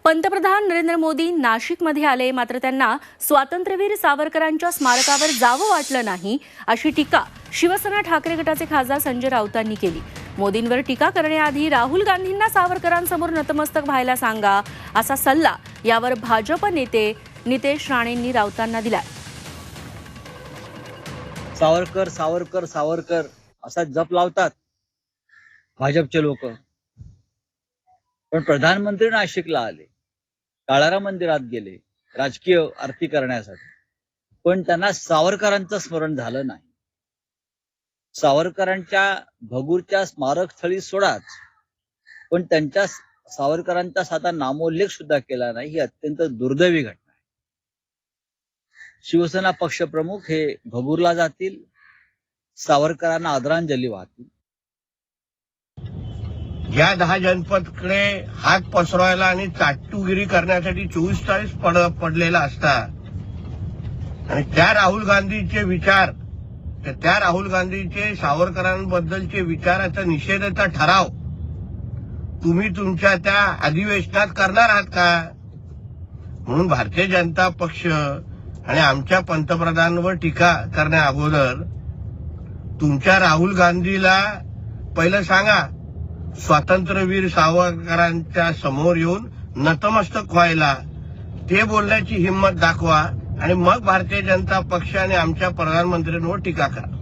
पंतप्रधान नरेंद्र मोदी नाशिकमध्ये आले, मात्र त्यांना स्वातंत्र्यवीर सावरकरांच्या स्मारकावर जावं वाटलं नाही, अशी टीका शिवसेना ठाकरे गटाचे खासदार संजय राऊतांनी केली। मोदींवर टीका करण्याआधी राहुल गांधींना सावरकरांसमोर नतमस्तक व्हायला सांगा, असा सल्ला यावर भाजप नेते नितेश राणेंनी राऊतांना दिला। सावरकर सावरकर सावरकर असा जप लावतात भाजपचे लोक, पण प्रधानमंत्री नाशिकला आले, काळारा मंदिरात गेले राजकीय आरती करण्यासाठी, पण त्यांना सावरकरांचं स्मरण झालं नाही। सावरकरांच्या भगूरच्या स्मारक स्थळी सोडाच, पण त्यांच्या सावरकरांचा साधा नामोल्लेख सुद्धा केला नाही, ही अत्यंत दुर्दैवी घटना आहे। शिवसेना पक्षप्रमुख हे भगूरला जातील, सावरकरांना आदरांजली वाहतील। या 10 जनपदकडे हात पसरवायला आणि चाटुगिरी करण्यासाठी 24 तास पडलेला असता आणि त्या राहुल गांधीचे विचार, त्या राहुल गांधीचे सावरकरांबद्दलचे विचाराचा निषेधाचा ठराव तुम्ही तुमच्या त्या अधिवेशनात करणार आहात का? म्हणून भारतीय जनता पक्ष आणि आमच्या पंतप्रधानांवर टीका करण्या अगोदर तुमच्या राहुल गांधीला पहिलं सांगा, स्वातंत्र्यवीर सावरकरांच्या समोर येऊन नतमस्तक व्हायला, ते बोलण्याची हिंमत दाखवा आणि मग भारतीय जनता पक्ष आणि आमच्या प्रधानमंत्र्यांवर टीका करा।